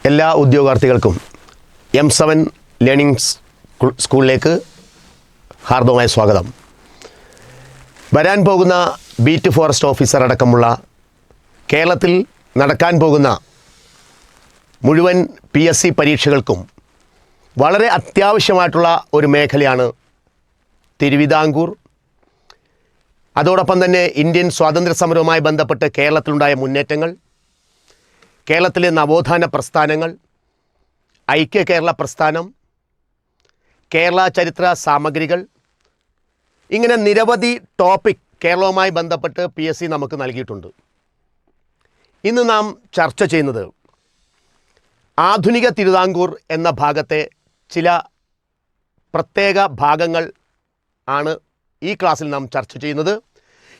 എല്ലാ ഉദ്യോഗാർത്ഥികൾക്കും M7 learning സ്കൂളിലേക്ക് ഹാർദവമായ സ്വാഗതം. വരാൻ പോകുന്ന ബീറ്റ് ഫോറസ്റ്റ് ഓഫീസർ അടക്കമുള്ള കേരളത്തിൽ നടക്കാൻ പോകുന്ന മുഴുവൻ PSC പരീക്ഷകൾക്കും വളരെ അത്യാവശ്യമായിട്ടുള്ള ഒരു മേഖലയാണ് തിരുവിതാംകൂർ. അതോടൊപ്പം തന്നെ ഇന്ത്യൻ സ്വാതന്ത്ര്യ സമരവുമായി ബന്ധപ്പെട്ട് കേരളത്തിലുണ്ടായ മുന്നേറ്റങ്ങൾ, കേരളത്തിലെ നവോത്ഥാന പ്രസ്ഥാനങ്ങൾ, ഐക്യ കേരള പ്രസ്ഥാനം, കേരള ചരിത്ര സാമഗ്രികൾ, ഇങ്ങനെ നിരവധി ടോപ്പിക് കേരളവുമായി ബന്ധപ്പെട്ട് PSC നമുക്ക് നൽകിയിട്ടുണ്ട്. ഇന്ന് നാം ചർച്ച ചെയ്യുന്നത് ആധുനിക തിരുവിതാംകൂർ എന്ന ഭാഗത്തെ ചില പ്രത്യേക ഭാഗങ്ങൾ ആണ് ഈ ക്ലാസ്സിൽ നാം ചർച്ച ചെയ്യുന്നത്.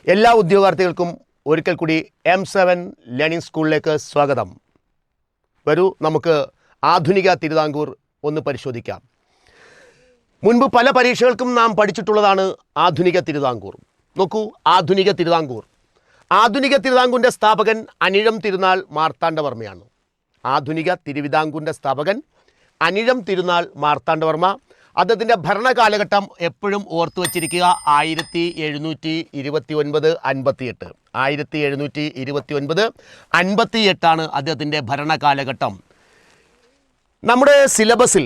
എല്ലാ ഉദ്യോഗാർത്ഥികൾക്കും ഒരിക്കൽ കൂടി M7 ലേണിംഗ് സ്കൂളിലേക്ക് സ്വാഗതം. വരൂ, നമുക്ക് ആധുനിക തിരുവിതാംകൂർ ഒന്ന് പരിശോധിക്കാം. മുൻപ് പല പരീക്ഷകൾക്കും നാം പഠിച്ചിട്ടുള്ളതാണ് ആധുനിക തിരുവിതാംകൂർ. നോക്കൂ, ആധുനിക തിരുവിതാംകൂർ. ആധുനിക തിരുവിതാംകൂറിൻ്റെ സ്ഥാപകൻ അനിഴം തിരുനാൾ മാർത്താണ്ഡവർമ്മയാണ്. ആധുനിക തിരുവിതാംകൂറിൻ്റെ സ്ഥാപകൻ അനിഴം തിരുനാൾ മാർത്താണ്ഡവർമ്മ. അദ്ദേഹത്തിൻ്റെ ഭരണകാലഘട്ടം എപ്പോഴും ഓർത്തു വച്ചിരിക്കുക 1729-58. 1729-58 അദ്ദേഹത്തിൻ്റെ ഭരണകാലഘട്ടം. നമ്മുടെ സിലബസിൽ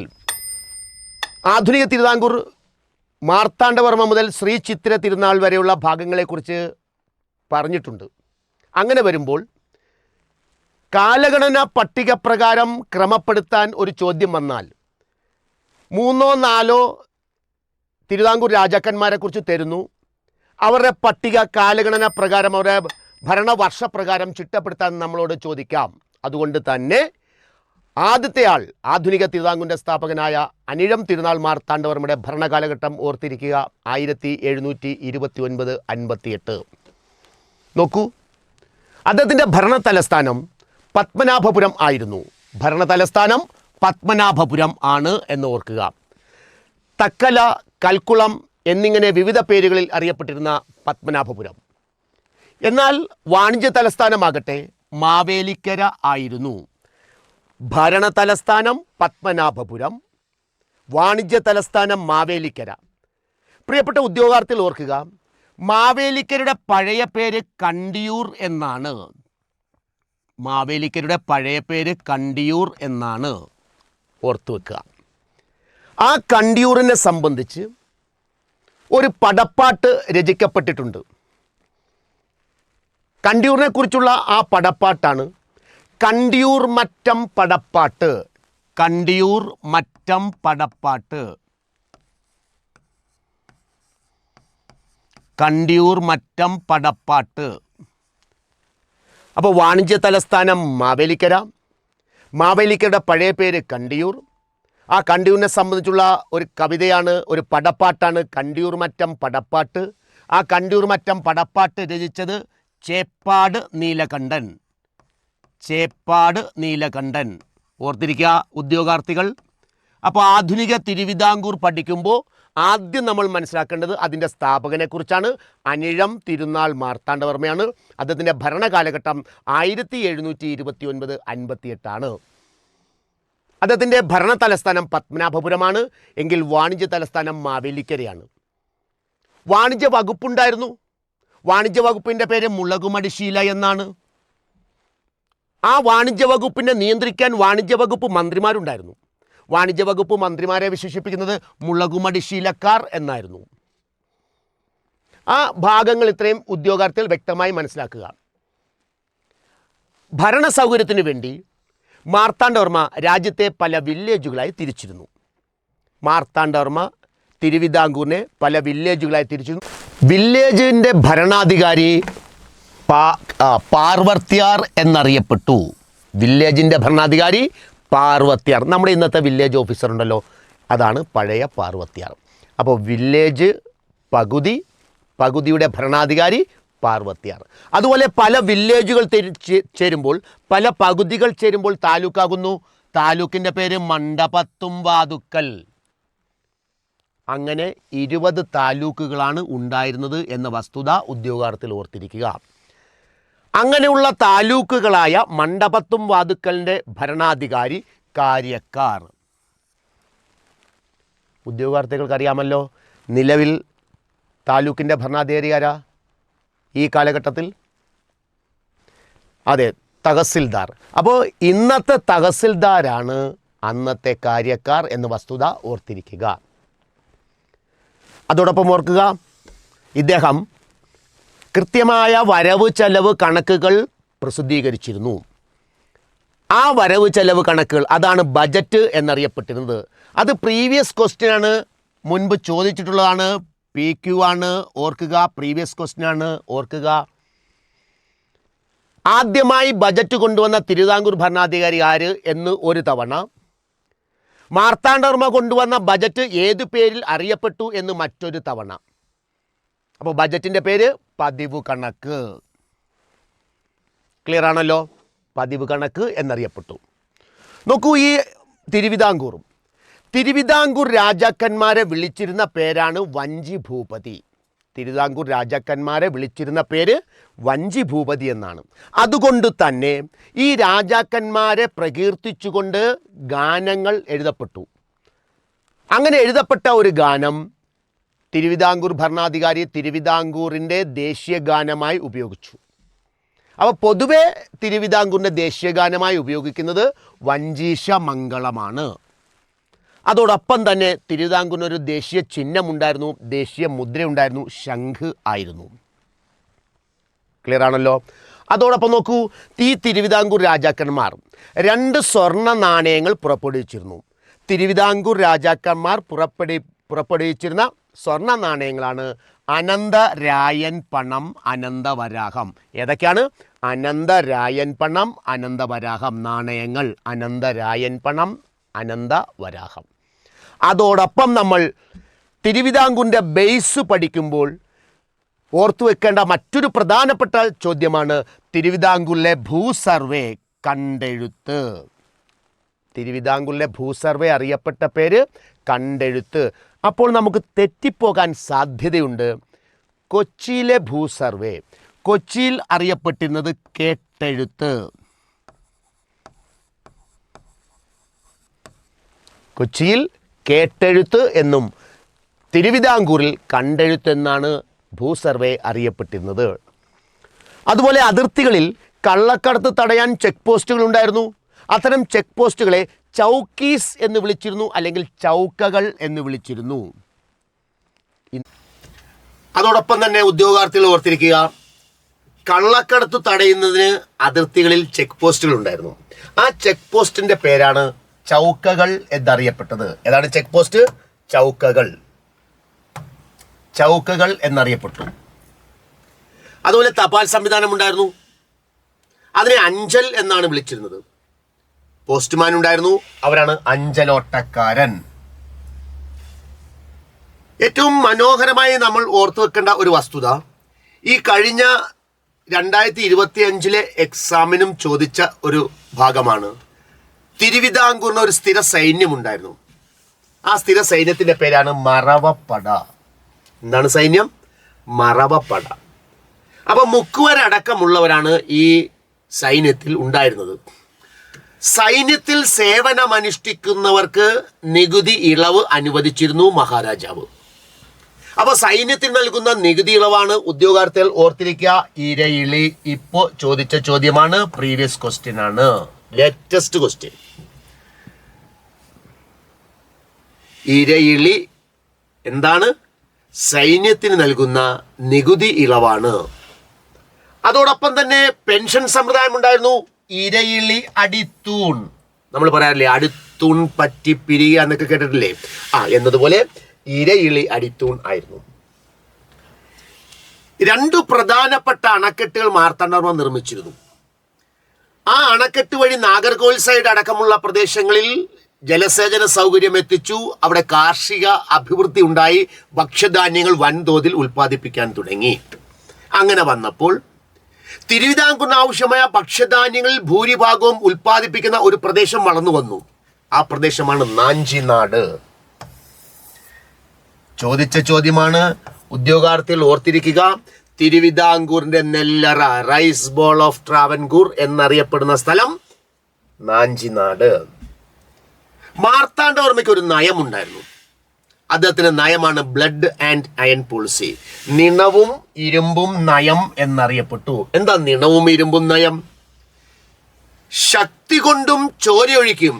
ആധുനിക തിരുവിതാംകൂർ മാർത്താണ്ഡവർമ്മ മുതൽ ശ്രീ ചിത്തിര തിരുനാൾ വരെയുള്ള ഭാഗങ്ങളെക്കുറിച്ച് പറഞ്ഞിട്ടുണ്ട്. അങ്ങനെ വരുമ്പോൾ കാലഗണന പട്ടിക പ്രകാരം ക്രമപ്പെടുത്താൻ ഒരു ചോദ്യം വന്നാൽ 3-4 തിരുവിതാംകൂർ രാജാക്കന്മാരെക്കുറിച്ച് തരുന്നു. അവരുടെ പട്ടിക കാലഗണന പ്രകാരം, അവരുടെ ഭരണവർഷപ്രകാരം ചിട്ടപ്പെടുത്താൻ നമ്മളോട് ചോദിക്കാം. അതുകൊണ്ട് തന്നെ ആദ്യത്തെ ആൾ ആധുനിക തിരുവിതാംകൂറിൻ്റെ സ്ഥാപകനായ അനിഴം തിരുനാൾ മാർത്താണ്ഡവർമ്മയുടെ ഭരണകാലഘട്ടം ഓർത്തിരിക്കുക 1729-58. നോക്കൂ, അദ്ദേഹത്തിൻ്റെ ഭരണ തലസ്ഥാനം പത്മനാഭപുരം ആയിരുന്നു. ഭരണ തലസ്ഥാനം പത്മനാഭപുരം ആണ് എന്ന് ഓർക്കുക. തക്കല, കൽക്കുളം എന്നിങ്ങനെ വിവിധ പേരുകളിൽ അറിയപ്പെട്ടിരുന്ന പത്മനാഭപുരം. എന്നാൽ വാണിജ്യ തലസ്ഥാനമാകട്ടെ മാവേലിക്കര ആയിരുന്നു. ഭരണ തലസ്ഥാനം പത്മനാഭപുരം, വാണിജ്യ തലസ്ഥാനം മാവേലിക്കര. പ്രിയപ്പെട്ട ഉദ്യോഗാർത്ഥികൾ ഓർക്കുക, മാവേലിക്കരയുടെ പഴയ പേര് കണ്ടിയൂർ എന്നാണ്. മാവേലിക്കരയുടെ പഴയ പേര് കണ്ടിയൂർ എന്നാണ്, ഓർത്തു വെക്കുക. ആ കണ്ടിയൂറിനെ സംബന്ധിച്ച് ഒരു പടപ്പാട്ട് രചിക്കപ്പെട്ടിട്ടുണ്ട്. കണ്ടിയൂരിനെ കുറിച്ചുള്ള ആ പടപ്പാട്ടാണ് കണ്ടിയൂർ മറ്റം പടപ്പാട്ട്. കണ്ടിയൂർ മറ്റം പടപ്പാട്ട്. കണ്ടിയൂർ മറ്റം പടപ്പാട്ട്. അപ്പോൾ വാണിജ്യ തലസ്ഥാനം മാവേലിക്കര, മാവേലിക്കരയുടെ പഴയ പേര് കണ്ടിയൂർ. ആ കണ്ടിയൂരിനെ സംബന്ധിച്ചുള്ള ഒരു കവിതയാണ്, ഒരു പടപ്പാട്ടാണ് കണ്ടിയൂർ മറ്റം പടപ്പാട്ട്. ആ കണ്ടിയൂർ മറ്റം പടപ്പാട്ട് രചിച്ചത് ചേപ്പാട് നീലകണ്ഠൻ. ചേപ്പാട് നീലകണ്ഠൻ. ഓർത്തിരിക്കുക ഉദ്യോഗാർത്ഥികൾ. അപ്പോൾ ആധുനിക തിരുവിതാംകൂർ പഠിക്കുമ്പോൾ ആദ്യം നമ്മൾ മനസ്സിലാക്കേണ്ടത് അതിൻ്റെ സ്ഥാപകനെക്കുറിച്ചാണ്. അനിഴം തിരുനാൾ മാർത്താണ്ഡവർമ്മയാണ്. അദ്ദേഹത്തിൻ്റെ ഭരണകാലഘട്ടം 1729-58. അദ്ദേഹത്തിൻ്റെ ഭരണ തലസ്ഥാനം പത്മനാഭപുരമാണ് എങ്കിൽ വാണിജ്യ തലസ്ഥാനം മാവേലിക്കരയാണ്. വാണിജ്യ വകുപ്പുണ്ടായിരുന്നു. വാണിജ്യ വകുപ്പിൻ്റെ പേര് മുളകുമടിശീല എന്നാണ്. ആ വാണിജ്യ വകുപ്പിനെ നിയന്ത്രിക്കാൻ വാണിജ്യ വകുപ്പ് മന്ത്രിമാരുണ്ടായിരുന്നു. വാണിജ്യ വകുപ്പ് മന്ത്രിമാരെ വിശേഷിപ്പിക്കുന്നത് മുളകുമടിശീലക്കാർ എന്നായിരുന്നു. ആ ഭാഗങ്ങൾ ഇത്രയും ഉദ്യോഗാർത്ഥികൾ വ്യക്തമായി മനസ്സിലാക്കുക. ഭരണ സൗകര്യത്തിന് വേണ്ടി മാർത്താണ്ഡവർമ്മ രാജ്യത്തെ പല വില്ലേജുകളായി തിരിച്ചിരുന്നു. മാർത്താണ്ഡവർമ്മ തിരുവിതാംകൂറിനെ പല വില്ലേജുകളായി തിരിച്ചിരുന്നു. വില്ലേജിൻ്റെ ഭരണാധികാരി പാർവത്യാർ എന്നറിയപ്പെട്ടു. വില്ലേജിൻ്റെ ഭരണാധികാരി പാർവത്യാർ. നമ്മുടെ ഇന്നത്തെ വില്ലേജ് ഓഫീസർ ഉണ്ടല്ലോ, അതാണ് പഴയ പാർവത്യാർ. അപ്പോൾ വില്ലേജ് പകുതിയുടെ ഭരണാധികാരി പാർവത്യാർ. അതുപോലെ പല വില്ലേജുകൾ ചേരുമ്പോൾ, പല പകുതികൾ ചേരുമ്പോൾ താലൂക്കാകുന്നു. താലൂക്കിൻ്റെ പേര് മണ്ഡപത്തുംവാതുക്കൽ. അങ്ങനെ 20 താലൂക്കുകളാണ് ഉണ്ടായിരുന്നത് എന്ന വസ്തുത ഉദ്യോഗാർത്ഥികൾ ഓർത്തിരിക്കുക. അങ്ങനെയുള്ള താലൂക്കുകളായ മണ്ഡപത്തും വാതുക്കലിൻ്റെ ഭരണാധികാരി കാര്യക്കാർ. ഉദ്യോഗാർത്ഥികൾക്ക് അറിയാമല്ലോ നിലവിൽ താലൂക്കിൻ്റെ ഭരണാധികാരി ആരാ ഈ കാലഘട്ടത്തിൽ? അതെ, തഹസിൽദാർ. അപ്പോൾ ഇന്നത്തെ തഹസിൽദാരാണ് അന്നത്തെ കാര്യക്കാർ എന്ന വസ്തുത ഓർത്തിരിക്കുക. അതോടൊപ്പം ഓർക്കുക, ഇദ്ദേഹം കൃത്യമായ വരവ് ചെലവ് കണക്കുകൾ പ്രസിദ്ധീകരിച്ചിരുന്നു. ആ വരവ് ചെലവ് കണക്കുകൾ അതാണ് ബജറ്റ് എന്നറിയപ്പെട്ടിരുന്നത്. അത് പ്രീവിയസ് ക്വസ്റ്റ്യനാണ്, മുൻപ് ചോദിച്ചിട്ടുള്ളതാണ്, PQ ആണ് ഓർക്കുക, പ്രീവിയസ് ക്വസ്റ്റ്യനാണ് ഓർക്കുക. ആദ്യമായി ബജറ്റ് കൊണ്ടുവന്ന തിരുവിതാംകൂർ ഭരണാധികാരി ആര് എന്ന് ഒരു തവണ, മാർത്താണ്ഡവർമ്മ കൊണ്ടുവന്ന ബജറ്റ് ഏതു പേരിൽ അറിയപ്പെട്ടു എന്ന് മറ്റൊരു തവണ. അപ്പോൾ ബജറ്റിൻ്റെ പേര് പതിവ് കണക്ക്. ക്ലിയർ ആണല്ലോ? പതിവ് കണക്ക് എന്നറിയപ്പെട്ടു. നോക്കൂ, ഈ തിരുവിതാംകൂർ രാജാക്കന്മാരെ വിളിച്ചിരുന്ന പേരാണ് വഞ്ചി ഭൂപതി. തിരുവിതാംകൂർ രാജാക്കന്മാരെ വിളിച്ചിരുന്ന പേര് വഞ്ചി ഭൂപതി എന്നാണ്. അതുകൊണ്ട് തന്നെ ഈ രാജാക്കന്മാരെ പ്രകീർത്തിച്ചുകൊണ്ട് ഗാനങ്ങൾ എഴുതപ്പെട്ടു. അങ്ങനെ എഴുതപ്പെട്ട ഒരു ഗാനം തിരുവിതാംകൂർ ഭരണാധികാരി തിരുവിതാംകൂറിൻ്റെ ദേശീയ ഗാനമായി ഉപയോഗിച്ചു. അപ്പോൾ പൊതുവെ തിരുവിതാംകൂറിൻ്റെ ദേശീയ ഗാനമായി ഉപയോഗിക്കുന്നത് വഞ്ചീശ മംഗളമാണ്. അതോടൊപ്പം തന്നെ തിരുവിതാംകൂറിന് ഒരു ദേശീയ ചിഹ്നമുണ്ടായിരുന്നു, ദേശീയ മുദ്രയുണ്ടായിരുന്നു, ശംഖ് ആയിരുന്നു. ക്ലിയർ ആണല്ലോ? അതോടൊപ്പം നോക്കൂ, ഈ തിരുവിതാംകൂർ രാജാക്കന്മാർ 2 സ്വർണ്ണ നാണയങ്ങൾ പുറപ്പെടുവിച്ചിരുന്നു. തിരുവിതാംകൂർ രാജാക്കന്മാർ പുറപ്പെടുവിച്ചിരുന്ന സ്വർണ്ണ നാണയങ്ങളാണ് അനന്തരായൻ പണം, അനന്തവരാഹം. ഏതൊക്കെയാണ്? അനന്തരായൻ പണം, അനന്തവരാഹം നാണയങ്ങൾ. അനന്തരായൻ പണം, അനന്തവരാഹം. അതോടൊപ്പം നമ്മൾ തിരുവിതാംകൂറിൻ്റെ ബേസ് പഠിക്കുമ്പോൾ ഓർത്തു വെക്കേണ്ട മറ്റൊരു പ്രധാനപ്പെട്ട ചോദ്യമാണ് തിരുവിതാംകൂറിലെ ഭൂസർവേ കണ്ടെഴുത്ത്. തിരുവിതാംകൂറിലെ ഭൂസർവേ അറിയപ്പെട്ട പേര് കണ്ടെഴുത്ത്. അപ്പോൾ നമുക്ക് തെറ്റിപ്പോകാൻ സാധ്യതയുണ്ട്. കൊച്ചിയിലെ ഭൂസർവേ, കൊച്ചിയിൽ അറിയപ്പെട്ടിരുന്നത് കേട്ടെഴുത്ത്. കൊച്ചിയിൽ കേട്ടെഴുത്ത് എന്നും തിരുവിതാംകൂറിൽ കണ്ടെഴുത്ത് എന്നാണ് ഭൂസർവേ അറിയപ്പെട്ടിരുന്നത്. അതുപോലെ അതിർത്തികളിൽ കള്ളക്കടത്ത് തടയാൻ ചെക്ക് പോസ്റ്റുകൾ ഉണ്ടായിരുന്നു. അത്തരം ചെക്ക് പോസ്റ്റുകളെ ചൗക്കീസ് എന്ന് വിളിച്ചിരുന്നു, അല്ലെങ്കിൽ ചൗക്കകൾ എന്ന് വിളിച്ചിരുന്നു. അതോടൊപ്പം തന്നെ ഉദ്യോഗാർത്ഥികൾ ഓർത്തിരിക്കുക, കള്ളക്കടത്ത് തടയുന്നതിന് അതിർത്തികളിൽ ചെക്ക് പോസ്റ്റുകൾ ഉണ്ടായിരുന്നു. ആ ചെക്ക് പോസ്റ്റിൻ്റെ പേരാണ് ചൗക്കകൾ എന്നറിയപ്പെട്ടത്. ഏതാണ് ചെക്ക് പോസ്റ്റ്? ചൗക്കകൾ. ചൗക്കകൾ എന്നറിയപ്പെട്ടു. അതുപോലെ തപാൽ സംവിധാനം ഉണ്ടായിരുന്നു. അതിനെ അഞ്ചൽ എന്നാണ് വിളിച്ചിരുന്നത്. പോസ്റ്റ്മാൻ ഉണ്ടായിരുന്നു, അവരാണ് അഞ്ചലോട്ടക്കാരൻ. ഏറ്റവും മനോഹരമായി നമ്മൾ ഓർത്തു വെക്കേണ്ട ഒരു വസ്തുത, ഈ കഴിഞ്ഞ 2025 എക്സാമിനും ചോദിച്ച ഒരു ഭാഗമാണ്. തിരുവിതാംകൂറിന് ഒരു സ്ഥിര സൈന്യമുണ്ടായിരുന്നു. ആ സ്ഥിര സൈന്യത്തിൻ്റെ പേരാണ് മറവപ്പട. എന്താണ് സൈന്യം? മറവപ്പട. അപ്പം മുക്കുവരടക്കമുള്ളവരാണ് ഈ സൈന്യത്തിൽ ഉണ്ടായിരുന്നത്. സൈന്യത്തിൽ സേവനമനുഷ്ഠിക്കുന്നവർക്ക് നികുതി ഇളവ് അനുവദിച്ചിരുന്നു മഹാരാജാവ്. അപ്പോൾ സൈന്യത്തിൽ നൽകുന്ന നികുതി ഇളവാണ് ഉദ്യോഗാർത്ഥികൾ ഓർത്തിരിക്കുക. ഇരയിളി ഇപ്പോൾ ചോദിച്ച ചോദ്യമാണ്, പ്രീവിയസ് ക്വസ്റ്റ്യൻ ആണ്, ലേറ്റസ്റ്റ് ക്വസ്റ്റ്യൻ. ഇരയിളി എന്താണ്? സൈന്യത്തിന് നൽകുന്ന നികുതി ഇളവാണ്. അതോടൊപ്പം തന്നെ പെൻഷൻ സമ്പ്രദായം ഉണ്ടായിരുന്നു. ഇരയിളി അടിത്തൂൺ, നമ്മൾ പറയാറില്ലേ അടിത്തൂൺ പറ്റി പിരിയുക എന്നൊക്കെ കേട്ടിട്ടില്ലേ? എന്നതുപോലെ ഇരയിളി അടിത്തൂൺ ആയിരുന്നു. 2 പ്രധാനപ്പെട്ട അണക്കെട്ടുകൾ മാർത്താണ്ഡവർമ്മ നിർമ്മിച്ചിരുന്നു. ആ അണക്കെട്ട് വഴി നാഗർകോവിൽ സൈഡ് അടക്കമുള്ള പ്രദേശങ്ങളിൽ ജലസേചന സൗകര്യം എത്തിച്ചു. അവിടെ കാർഷിക അഭിവൃദ്ധി ഉണ്ടായി. ഭക്ഷ്യധാന്യങ്ങൾ വൻതോതിൽ ഉൽപ്പാദിപ്പിക്കാൻ തുടങ്ങി. അങ്ങനെ വന്നപ്പോൾ തിരുവിതാംകൂറിന് ആവശ്യമായ ഭക്ഷ്യധാന്യങ്ങളിൽ ഭൂരിഭാഗവും ഉൽപ്പാദിപ്പിക്കുന്ന ഒരു പ്രദേശം വളർന്നു വന്നു. ആ പ്രദേശമാണ് നാഞ്ചിനാട്. ചോദിച്ച ചോദ്യമാണ്, ഉദ്യോഗാർത്ഥികൾ ഓർത്തിരിക്കുക. തിരുവിതാംകൂറിന്റെ നെല്ലറ, റൈസ് ബോൾ ഓഫ് ട്രാവൻകൂർ എന്നറിയപ്പെടുന്ന സ്ഥലം നാഞ്ചിനാട്. മാർത്താണ്ഡവർമ്മയ്ക്ക് ഒരു നയമുണ്ടായിരുന്നു. അദ്ദേഹത്തിന്റെ നയമാണ് ബ്ലഡ് ആൻഡ് അയൺ പോളിസി. നിണവും ഇരുമ്പും നയം എന്നറിയപ്പെട്ടു. എന്താ നിണവും ഇരുമ്പും നയം? ശക്തി കൊണ്ടും ചോരയൊഴിക്കും.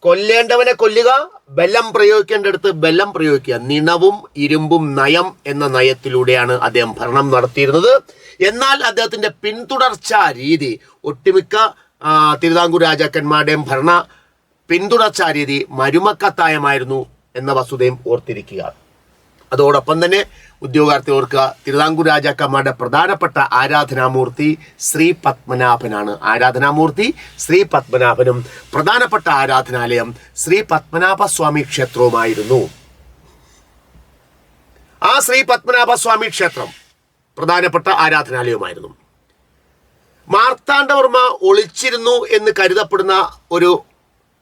കൊല്ലേണ്ടവനെ കൊല്ലുക, ബലം പ്രയോഗിക്കേണ്ടടുത്ത് ബലം പ്രയോഗിക്കുക. നിണവും ഇരുമ്പും നയം എന്ന നയത്തിലൂടെയാണ് അദ്ദേഹം ഭരണം നടത്തിയിരുന്നത്. എന്നാൽ അദ്ദേഹത്തിന്റെ പിന്തുടർച്ചാ രീതി ഒട്ടുമിക്ക തിരുവിതാംകൂർ രാജാക്കന്മാരുടെയും ഭരണ പിന്തുടർച്ചാ രീതി മരുമക്കത്തായമായിരുന്നു എന്ന വസ്തുതയും ഓർത്തിരിക്കുക. അതോടൊപ്പം തന്നെ ഉദ്യോഗാർത്ഥി ഓർക്കുക, തിരുവിതാംകൂർ രാജാക്കന്മാരുടെ പ്രധാനപ്പെട്ട ആരാധനാമൂർത്തി ശ്രീ പത്മനാഭനാണ്. ആരാധനാമൂർത്തി ശ്രീ പത്മനാഭനും പ്രധാനപ്പെട്ട ആരാധനാലയം ശ്രീ പത്മനാഭസ്വാമി ക്ഷേത്രവുമായിരുന്നു. ആ ശ്രീ പത്മനാഭസ്വാമി ക്ഷേത്രം പ്രധാനപ്പെട്ട ആരാധനാലയവുമായിരുന്നു. മാർത്താണ്ഡവർമ്മ ഒളിച്ചിരുന്നു എന്ന് കരുതപ്പെടുന്ന ഒരു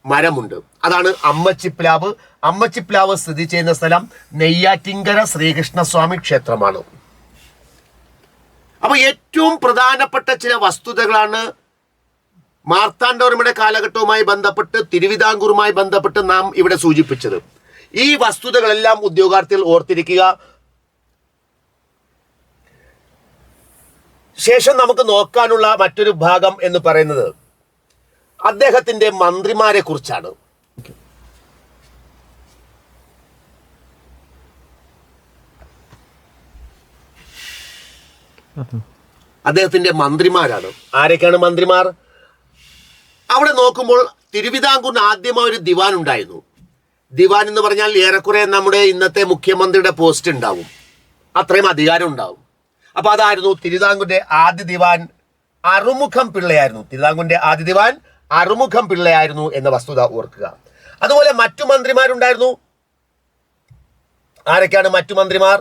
മരമുണ്ട്. അതാണ് അമ്മച്ചിപ്ലാവ്. അമ്മച്ചിപ്ലാവ് സ്ഥിതി ചെയ്യുന്ന സ്ഥലം നെയ്യാറ്റിങ്കര ശ്രീകൃഷ്ണസ്വാമി ക്ഷേത്രമാണ്. അപ്പൊ ഏറ്റവും പ്രധാനപ്പെട്ട ചില വസ്തുതകളാണ് മാർത്താണ്ഡവർമ്മയുടെ കാലഘട്ടവുമായി ബന്ധപ്പെട്ട്, തിരുവിതാംകൂറുമായി ബന്ധപ്പെട്ട് നാം ഇവിടെ സൂചിപ്പിച്ചത്. ഈ വസ്തുതകളെല്ലാം ഉദ്യോഗാർത്ഥികൾ ഓർത്തിരിക്കുക. ശേഷം നമുക്ക് നോക്കാനുള്ള മറ്റൊരു ഭാഗം എന്ന് പറയുന്നത് അദ്ദേഹത്തിന്റെ മന്ത്രിമാരെ കുറിച്ചാണ്. അദ്ദേഹത്തിന്റെ മന്ത്രിമാരാണ്. ആരൊക്കെയാണ് മന്ത്രിമാർ? അവിടെ നോക്കുമ്പോൾ തിരുവിതാംകൂറിന് ആദ്യമായി ഒരു ദിവാൻ ഉണ്ടായിരുന്നു. ദിവാൻ എന്ന് പറഞ്ഞാൽ ഏറെക്കുറെ നമ്മുടെ ഇന്നത്തെ മുഖ്യമന്ത്രിയുടെ പോസ്റ്റ് ഉണ്ടാവും, അത്രയും അധികാരം ഉണ്ടാവും. അപ്പൊ അതായിരുന്നു തിരുവിതാംകൂറിന്റെ ആദ്യ ദിവാൻ അറുമുഖം പിള്ളയായിരുന്നു. തിരുവിതാംകൂറിന്റെ ആദ്യ ദിവാൻ അറുമുഖം പിള്ളയായിരുന്നു എന്ന വസ്തുത ഓർക്കുക. അതുപോലെ മറ്റു മന്ത്രിമാരുണ്ടായിരുന്നു. ആരൊക്കെയാണ് മറ്റു മന്ത്രിമാർ?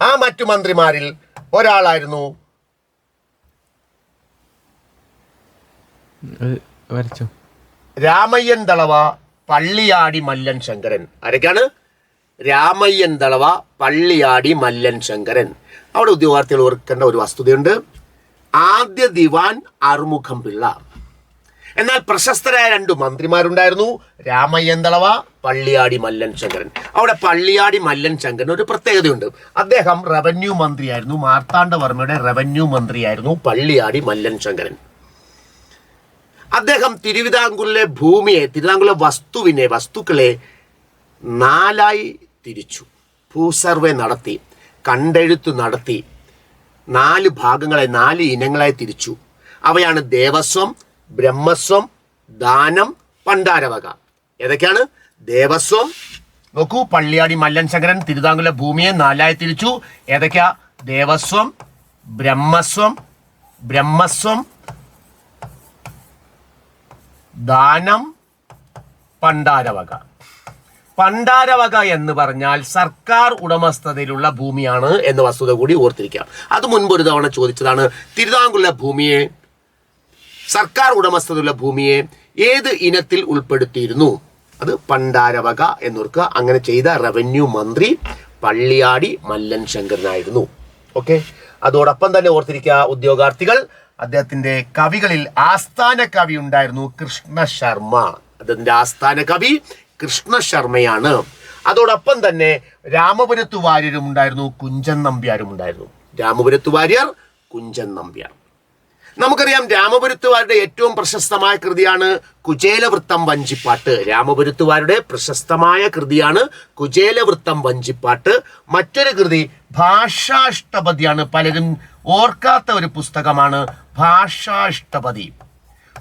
ആ മറ്റു മന്ത്രിമാരിൽ ഒരാളായിരുന്നു രാമയ്യൻ ദളവ, പള്ളിയാടി മല്ലൻ ശങ്കരൻ. ആരൊക്കെയാണ്? രാമയ്യൻ ദളവ, പള്ളിയാടി മല്ലൻ ശങ്കരൻ. അവിടെ ഉദ്യോഗാർത്ഥികൾ ഓർക്കേണ്ട ഒരു വസ്തുതയുണ്ട്. ആദ്യ ദിവാൻ അറുമുഖം പിള്ള. എന്നാൽ പ്രശസ്തരായ രണ്ടു മന്ത്രിമാരുണ്ടായിരുന്നു, രാമയ്യൻ ദളവ, പള്ളിയാടി മല്ലൻ ശങ്കരൻ. അവിടെ പള്ളിയാടി മല്ലൻ ശങ്കരൻ ഒരു പ്രത്യേകതയുണ്ട്. അദ്ദേഹം റവന്യൂ മന്ത്രിയായിരുന്നു. മാർത്താണ്ഡവർമ്മയുടെ റവന്യൂ മന്ത്രിയായിരുന്നു പള്ളിയാടി മല്ലൻ ശങ്കരൻ. അദ്ദേഹം തിരുവിതാംകൂറിലെ ഭൂമിയെ, തിരുവിതാംകൂറിലെ വസ്തുക്കളെ 4ആയി തിരിച്ചു. ഭൂസർവേ നടത്തി, കണ്ടെഴുത്ത് നടത്തി, 4 ഭാഗങ്ങളെ 4 ഇനങ്ങളായി തിരിച്ചു. അവയാണ് ദേവസ്വം, ബ്രഹ്മസ്വം, ദാനം, പണ്ടാരവക. ഏതൊക്കെയാണ്? ദേവസ്വം. നോക്കൂ, പള്ളിയാടി മല്ലൻ ശങ്കരൻ തിരുവിതാംകൂറിലെ ഭൂമിയെ 4ആയി തിരിച്ചു. ഏതൊക്കെയാ? ദേവസ്വം, ബ്രഹ്മസ്വം, ദാനം, പണ്ടാരവക. പണ്ടാരവക എന്ന് പറഞ്ഞാൽ സർക്കാർ ഉടമസ്ഥതയിലുള്ള ഭൂമിയാണ് എന്ന വസ്തുത കൂടി ഓർത്തിരിക്കാം. അത് മുൻപ് ഒരു തവണ ചോദിച്ചതാണ്. തിരുവിതാംകൂറിലെ ഭൂമിയെ, സർക്കാർ ഉടമസ്ഥതയുള്ള ഭൂമിയെ ഏത് ഇനത്തിൽ ഉൾപ്പെടുത്തിയിരുന്നു? അത് പണ്ടാരവക എന്നോർക്കുക. അങ്ങനെ ചെയ്ത റവന്യൂ മന്ത്രി പള്ളിയാടി മല്ലൻ ശങ്കരനായിരുന്നു. ഓക്കെ, അതോടൊപ്പം തന്നെ ഓർത്തിരിക്കുക ഉദ്യോഗാർത്ഥികൾ, അദ്ദേഹത്തിന്റെ കവികളിൽ ആസ്ഥാന കവി ഉണ്ടായിരുന്നു കൃഷ്ണശർമ്മ. അദ്ദേഹത്തിന്റെ ആസ്ഥാന കവി കൃഷ്ണശർമ്മയാണ്. അതോടൊപ്പം തന്നെ രാമപുരത്തു വാര്യരും ഉണ്ടായിരുന്നു, കുഞ്ചൻ നമ്പ്യാരും ഉണ്ടായിരുന്നു. രാമപുരത്തു വാര്യർ, കുഞ്ചൻ നമ്പ്യാർ. നമുക്കറിയാം രാമപുരത്തുവാരുടെ ഏറ്റവും പ്രശസ്തമായ കൃതിയാണ് കുചേലവൃത്തം വഞ്ചിപ്പാട്ട്. രാമപുരത്തുവാരുടെ പ്രശസ്തമായ കൃതിയാണ് കുചേലവൃത്തം വഞ്ചിപ്പാട്ട്. മറ്റൊരു കൃതി ഭാഷാഷ്ടപതിയാണ്. പലരും ഓർക്കാത്ത ഒരു പുസ്തകമാണ് ഭാഷാഷ്ടപതി.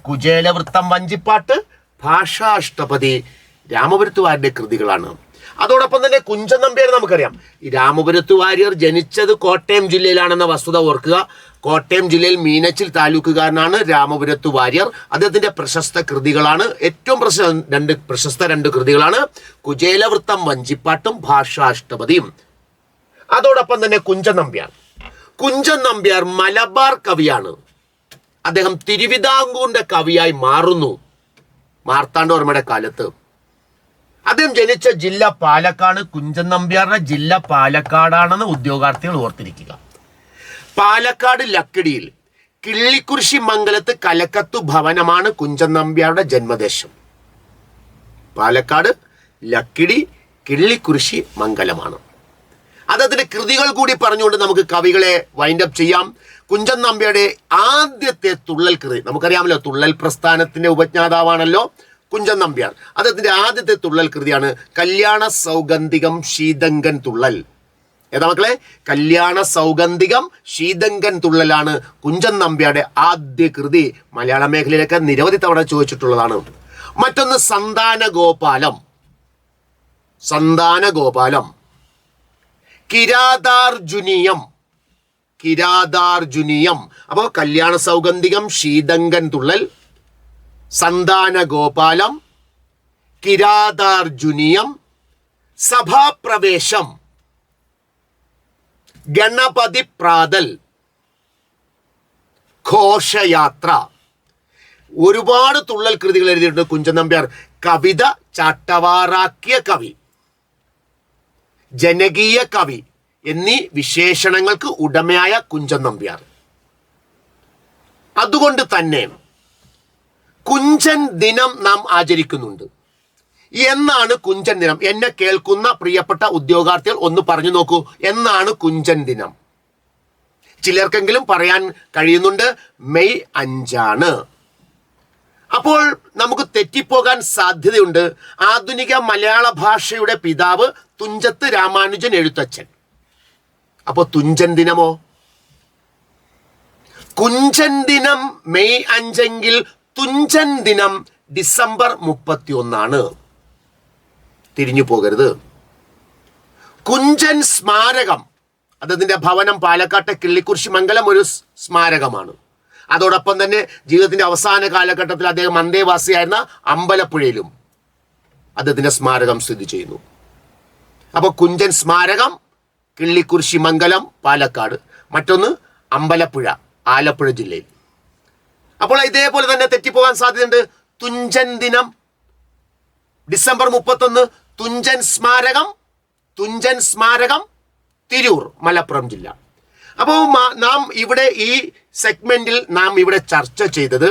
കുചേലവൃത്തം വഞ്ചിപ്പാട്ട്, ഭാഷാഷ്ടപതി രാമപുരത്തുവാരുടെ കൃതികളാണ്. അതോടൊപ്പം തന്നെ കുഞ്ചൻ നമ്പ്യാർ നമുക്കറിയാം. ഈ രാമപുരത്തു വാര്യർ ജനിച്ചത് കോട്ടയം ജില്ലയിലാണെന്ന വസ്തുത ഓർക്കുക. കോട്ടയം ജില്ലയിൽ മീനച്ചിൽ താലൂക്കുകാരനാണ് രാമപുരത്തു വാര്യർ. അദ്ദേഹത്തിന്റെ പ്രശസ്ത കൃതികളാണ്, ഏറ്റവും പ്രശസ്ത രണ്ട് കൃതികളാണ് കുചേലവൃത്തം വഞ്ചിപ്പാട്ടും ഭാഷാഷ്ടപതിയും. അതോടൊപ്പം തന്നെ കുഞ്ചൻ നമ്പ്യാർ മലബാർ കവിയാണ്. അദ്ദേഹം തിരുവിതാംകൂറിന്റെ കവിയായി മാറുന്നു മാർത്താണ്ഡവർമ്മയുടെ കാലത്ത്. അദ്ദേഹം ജനിച്ച ജില്ല പാലക്കാട്. കുഞ്ചൻ നമ്പ്യാരുടെ ജില്ല പാലക്കാടാണെന്ന് ഉദ്യോഗാർത്ഥികൾ ഓർത്തിരിക്കുക. പാലക്കാട് ലക്കിടിയിൽ കിള്ളിക്കുറിശി മംഗലത്ത് കലക്കത്തു ഭവനമാണ് കുഞ്ചൻ നമ്പ്യാരുടെ ജന്മദേശം. പാലക്കാട് ലക്കിടി കിള്ളിക്കുറിശി മംഗലമാണ്. അദ്ദേഹത്തിന്റെ കൃതികൾ കൂടി പറഞ്ഞുകൊണ്ട് നമുക്ക് കവികളെ വൈൻഡപ്പ് ചെയ്യാം. കുഞ്ചൻ നമ്പ്യാരുടെ ആദ്യത്തെ തുള്ളൽ കൃതി നമുക്കറിയാമല്ലോ, തുള്ളൽ പ്രസ്ഥാനത്തിന്റെ ഉപജ്ഞാതാവാണല്ലോ കുഞ്ചൻ നമ്പ്യാർ. അദ്ദേഹത്തിന്റെ ആദ്യത്തെ തുള്ളൽ കൃതിയാണ് കല്യാണ സൗഗന്ധികം ശീതങ്കൻ തുള്ളൽ. ഏതാ മക്കളെ? കല്യാണ സൗഗന്ധികം ശീതങ്കൻ തുള്ളലാണ് കുഞ്ചൻ നമ്പ്യാരുടെ ആദ്യ കൃതി. മലയാള മേഖലയിലൊക്കെ നിരവധി തവണ ചോദിച്ചിട്ടുള്ളതാണ്. മറ്റൊന്ന് സന്താനഗോപാലം. സന്താനഗോപാലം. കിരാതാർജുനീയം. കിരാതാർജുനീയം. അപ്പോൾ കല്യാണ സൗഗന്ധികം ശീതങ്കൻ തുള്ളൽ, സന്താനഗോപാലം, കിരാതാർജുനീയം, സഭാപ്രവേശം, ഗണപതി പ്രാതൽ, ഘോഷയാത്ര. ഒരുപാട് തുള്ളൽ കൃതികൾ എഴുതിയിട്ടുണ്ട് കുഞ്ചൻ നമ്പ്യാർ. കവിത ചാട്ടവാറാക്കിയ കവി, ജനകീയ കവി എന്നീ വിശേഷണങ്ങൾക്ക് ഉടമയായ കുഞ്ചൻ നമ്പ്യാർ. അതുകൊണ്ട് തന്നെ കുഞ്ചൻ ദിനം നാം ആചരിക്കുന്നുണ്ട്. എന്നാണ് കുഞ്ചൻ ദിനം? എന്നെ കേൾക്കുന്ന പ്രിയപ്പെട്ട ഉദ്യോഗാർത്ഥികൾ ഒന്ന് പറഞ്ഞു നോക്കൂ, എന്നാണ് കുഞ്ചൻ ദിനം? ചിലർക്കെങ്കിലും പറയാൻ കഴിയുന്നുണ്ട്, മെയ് 5. അപ്പോൾ നമുക്ക് തെറ്റിപ്പോകാൻ സാധ്യതയുണ്ട്. ആധുനിക മലയാള ഭാഷയുടെ പിതാവ് തുഞ്ചത്ത് രാമാനുജൻ എഴുത്തച്ഛൻ. അപ്പോ തുഞ്ചൻ ദിനമോ? കുഞ്ചൻ ദിനം മെയ് 5 തുഞ്ചൻ ദിനം ഡിസംബർ 31. തിരിഞ്ഞു പോകരുത്. കുഞ്ചൻ സ്മാരകം, അദ്ദേഹത്തിന്റെ ഭവനം പാലക്കാട്ടെ കിള്ളിക്കുറിശി മംഗലം ഒരു സ്മാരകമാണ്. അതോടൊപ്പം തന്നെ ജീവിതത്തിന്റെ അവസാന കാലഘട്ടത്തിൽ അദ്ദേഹം അന്തേവാസിയായിരുന്ന അമ്പലപ്പുഴയിലും അദ്ദേഹത്തിന്റെ സ്മാരകം സ്ഥിതി ചെയ്യുന്നു. അപ്പോൾ കുഞ്ചൻ സ്മാരകം കിള്ളിക്കുറിശി മംഗലം പാലക്കാട്, മറ്റൊന്ന് അമ്പലപ്പുഴ ആലപ്പുഴ ജില്ലയിൽ. അപ്പോൾ ഇതേപോലെ തന്നെ തെറ്റിപ്പോകാൻ സാധ്യതയുണ്ട്. തുഞ്ചൻ ദിനം ഡിസംബർ 31, തുഞ്ചൻ സ്മാരകം തിരൂർ മലപ്പുറം ജില്ല. അപ്പോൾ നാം ഇവിടെ ഈ സെഗ്മെന്റിൽ നാം ഇവിടെ ചർച്ച ചെയ്തത്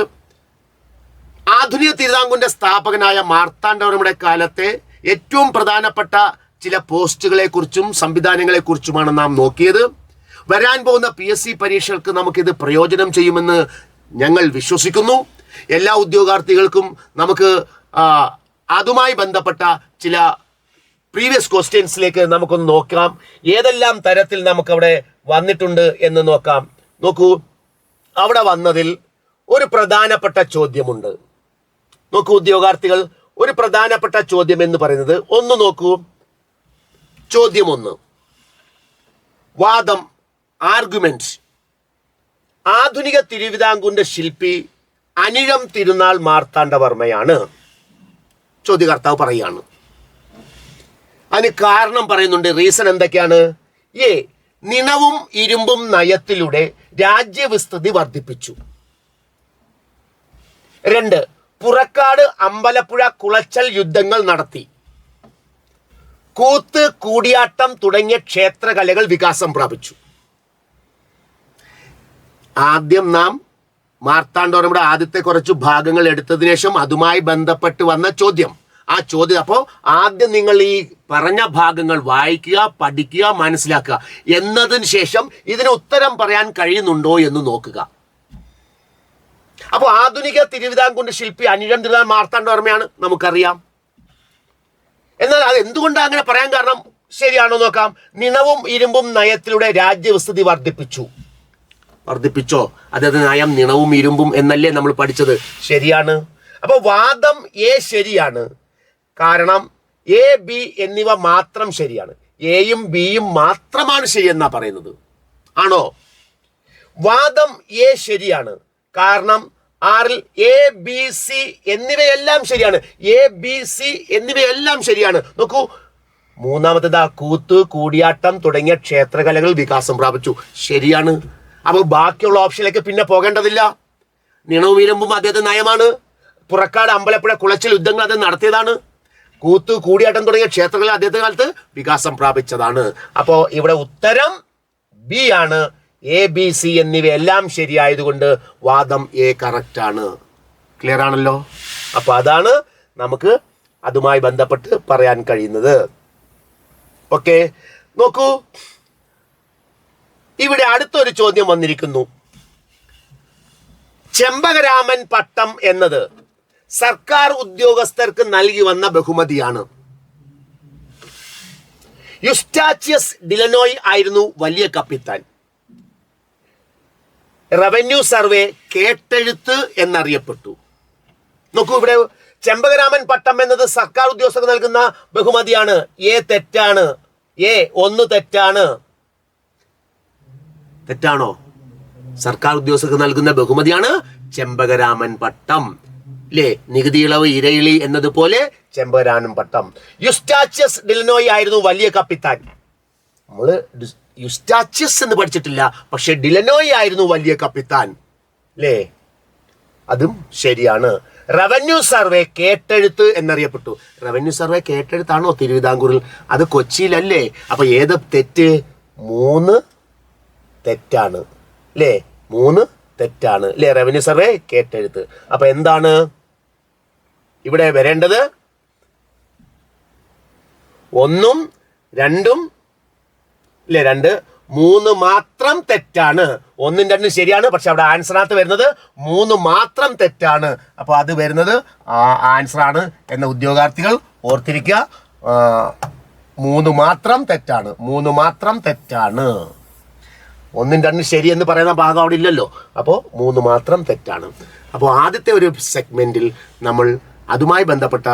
ആധുനിക തിരുവിതാംകൂറിന്റെ സ്ഥാപകനായ മാർത്താണ്ഡവർമ്മയുടെ കാലത്തെ ഏറ്റവും പ്രധാനപ്പെട്ട ചില പോസ്റ്റുകളെ കുറിച്ചും സംവിധാനങ്ങളെ കുറിച്ചുമാണ് നാം നോക്കിയത്. വരാൻ പോകുന്ന PSC പരീക്ഷകൾക്ക് നമുക്കിത് പ്രയോജനം ചെയ്യുമെന്ന് ഞങ്ങൾ വിശ്വസിക്കുന്നു. എല്ലാ ഉദ്യോഗാർത്ഥികൾക്കും നമുക്ക് അതുമായി ബന്ധപ്പെട്ട ചില പ്രീവിയസ് ക്വസ്റ്റ്യൻസിലേക്ക് നമുക്കൊന്ന് നോക്കാം. ഏതെല്ലാം തരത്തിൽ നമുക്കവിടെ വന്നിട്ടുണ്ട് എന്ന് നോക്കാം. നോക്കൂ, അവിടെ വന്നതിൽ ഒരു പ്രധാനപ്പെട്ട ചോദ്യമുണ്ട്. നോക്കൂ ഉദ്യോഗാർത്ഥികൾ, ഒരു പ്രധാനപ്പെട്ട ചോദ്യം എന്ന് പറയുന്നത് ഒന്ന് നോക്കൂ. ചോദ്യം 1, വാദം, ആർഗ്യുമെന്റ്. ആധുനിക തിരുവിതാംകൂറിന്റെ ശില്പി അനിഴം തിരുനാൾ മാർത്താണ്ഡവർമ്മയാണ്. ചോദ്യകർത്താവ് പറയാണ്. അതിന് കാരണം പറയുന്നുണ്ട്. റീസൺ എന്തൊക്കെയാണ്? എ, നിണവും ഇരുമ്പും നയത്തിലൂടെ രാജ്യവിസ്തൃതി വർദ്ധിപ്പിച്ചു. 2, പുറക്കാട് അമ്പലപ്പുഴ കുളച്ചൽ യുദ്ധങ്ങൾ നടത്തി. കൂത്ത്, കൂടിയാട്ടം തുടങ്ങിയ ക്ഷേത്രകലകൾ വികാസം പ്രാപിച്ചു. ആദ്യം നാം മാർത്താണ്ഡവർമ്മയുടെ ആദ്യത്തെ കുറച്ച് ഭാഗങ്ങൾ എടുത്തതിനു ശേഷം അതുമായി ബന്ധപ്പെട്ട് വന്ന ചോദ്യം, ആ ചോദ്യം. അപ്പോൾ ആദ്യം നിങ്ങൾ ഈ പറഞ്ഞ ഭാഗങ്ങൾ വായിക്കുക, പഠിക്കുക, മനസ്സിലാക്കുക. എന്നതിന് ശേഷം ഇതിന് ഉത്തരം പറയാൻ കഴിയുന്നുണ്ടോ എന്ന് നോക്കുക. അപ്പോൾ ആധുനിക തിരുവിതാംകൂറിന്റെ ശില്പി അനിഴം തിരുനാൾ മാർത്താണ്ഡവർമ്മയാണ്, നമുക്കറിയാം. എന്നാൽ അത് എന്തുകൊണ്ടാണ് അങ്ങനെ പറയാൻ കാരണം ശരിയാണോ നോക്കാം. നിണവും ഇരുമ്പും നയത്തിലൂടെ രാജ്യവിസ്തൃതി വർദ്ധിപ്പിച്ചോ? അതായത് നയം, നിണവും ഇരുമ്പും എന്നല്ലേ നമ്മൾ പഠിച്ചത്? ശരിയാണ്. അപ്പൊ വാദം എ ശരിയാണ്. കാരണം എ, ബി എന്നിവ മാത്രം ശരിയാണ്. എയും ബിയും മാത്രമാണ് ശരിയെന്നാ പറയുന്നത്. ആണോ? വാദം എ ശരിയാണ്. കാരണം ആറിൽ എ, ബി, സി എന്നിവയെല്ലാം ശരിയാണ്. എ, ബി, സി എന്നിവയെല്ലാം ശരിയാണ്. നോക്കൂ, മൂന്നാമത്തേതാ, കൂത്ത്, കൂടിയാട്ടം തുടങ്ങിയ ക്ഷേത്രകലകൾ വികാസം പ്രാപിച്ചു. ശരിയാണ്. അപ്പോൾ ബാക്കിയുള്ള ഓപ്ഷനിലേക്ക് പിന്നെ പോകേണ്ടതില്ല. നിണവും ഇരുമ്പും അദ്ദേഹത്തെ നയമാണ്. പുറക്കാട് അമ്പലപ്പുഴ കുളച്ചൽ യുദ്ധങ്ങൾ അദ്ദേഹം നടത്തിയതാണ്. കൂത്ത്, കൂടിയാട്ടം തുടങ്ങിയ ക്ഷേത്രങ്ങൾ അദ്ദേഹത്തിന്റെ കാലത്ത് വികാസം പ്രാപിച്ചതാണ്. അപ്പോ ഇവിടെ ഉത്തരം ബി ആണ്. ABC എന്നിവയെല്ലാം ശരിയായതുകൊണ്ട് വാദം A കറക്റ്റ് ആണ്. ക്ലിയർ ആണല്ലോ? അപ്പൊ അതാണ് നമുക്ക് അതുമായി ബന്ധപ്പെട്ട് പറയാൻ കഴിയുന്നത്. ഓക്കെ, നോക്കൂ, ഇവിടെ അടുത്തൊരു ചോദ്യം വന്നിരിക്കുന്നു. ചെമ്പകരാമൻ പട്ടം എന്നത് സർക്കാർ ഉദ്യോഗസ്ഥർക്ക് നൽകി വന്ന ബഹുമതിയാണ്. യുസ്റ്റാച്ചിയസ് ഡിലനോയ് ആയിരുന്നു വലിയ കപ്പിത്താൻ. റവന്യൂ സർവേ കേട്ടെഴുത്ത് എന്നറിയപ്പെട്ടു. നോക്കൂ, ഇവിടെ ചെമ്പകരാമൻ പട്ടം എന്നത് സർക്കാർ ഉദ്യോഗസ്ഥർക്ക് നൽകുന്ന ബഹുമതിയാണ്. തെറ്റാണ്. ഒന്ന് തെറ്റാണ്. തെറ്റാണോ? സർക്കാർ ഉദ്യോഗസ്ഥർക്ക് നൽകുന്ന ബഹുമതിയാണ് ചെമ്പകരാമൻ പട്ടം. അല്ലേ? നികുതി ഇളവ് ഇരയിളി എന്നതുപോലെ ചെമ്പകരാമൻ പട്ടം. യുസ്റ്റാച്ചിയസ് ഡിലനോയ് ആയിരുന്നു വലിയ കപ്പിത്താൻ. നമ്മള് യുസ്റ്റാച്ചിയസ് എന്ന് പഠിച്ചിട്ടില്ല, പക്ഷെ ഡിലനോയ് ആയിരുന്നു വലിയ കപ്പിത്താൻ. അല്ലേ? അതും ശരിയാണ്. റവന്യൂ സർവേ കേട്ടെഴുത്ത് എന്നറിയപ്പെട്ടു. റവന്യൂ സർവേ കേട്ടെഴുത്താണോ തിരുവിതാംകൂറിൽ? അത് കൊച്ചിയിലല്ലേ? അപ്പൊ ഏത് തെറ്റ്? 3 തെറ്റാണ്. അല്ലേ? 3 തെറ്റാണ്. അല്ലേ? റവന്യൂ സർവേ കേട്ടെഴുത്ത്. അപ്പൊ എന്താണ് ഇവിടെ വരേണ്ടത്? 1ഉം 2ഉം അല്ലേ? 2, 3 മാത്രം തെറ്റാണ്. 1ഉം 2ഉം ശരിയാണ്, പക്ഷെ അവിടെ ആൻസറിനകത്ത് വരുന്നത് 3 മാത്രം തെറ്റാണ്. അപ്പൊ അത് വരുന്നത് ആൻസർ ആണ് എന്ന ഉദ്യോഗാർത്ഥികൾ ഓർത്തിരിക്കുക. 3 മാത്രം തെറ്റാണ്. 3 മാത്രം തെറ്റാണ്. 1ഉം 2ഉം ശരി എന്ന് പറയുന്ന ഭാഗം അവിടെ ഇല്ലല്ലോ. അപ്പോൾ 3 മാത്രം തെറ്റാണ്. അപ്പോൾ ആദ്യത്തെ ഒരു സെഗ്മെന്റിൽ നമ്മൾ അതുമായി ബന്ധപ്പെട്ട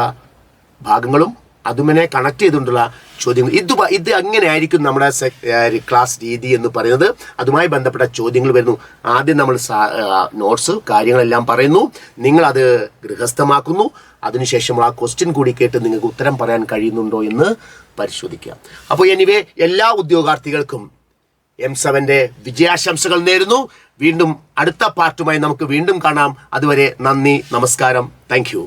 ഭാഗങ്ങളും അതുമനെ കണക്ട് ചെയ്തുകൊണ്ടുള്ള ചോദ്യങ്ങൾ, ഇത് അങ്ങനെയായിരിക്കും നമ്മുടെ ക്ലാസ് രീതി എന്ന് പറയുന്നത്. അതുമായി ബന്ധപ്പെട്ട ചോദ്യങ്ങൾ വരുന്നു. ആദ്യം നമ്മൾ നോട്ട്സ് കാര്യങ്ങളെല്ലാം പറയുന്നു, നിങ്ങളത് ഗൃഹസ്ഥമാക്കുന്നു. അതിനുശേഷം ആ ക്വസ്റ്റ്യൻ കൂടി കേട്ട് നിങ്ങൾക്ക് ഉത്തരം പറയാൻ കഴിയുന്നുണ്ടോ എന്ന് പരിശോധിക്കുക. അപ്പോൾ എനിവേ എല്ലാ ഉദ്യോഗാർത്ഥികൾക്കും M7ന്റെ വിജയാശംസകൾ നേരുന്നു. വീണ്ടും അടുത്ത പാർട്ടുമായി നമുക്ക് വീണ്ടും കാണാം. അതുവരെ നന്ദി, നമസ്കാരം, താങ്ക് യു.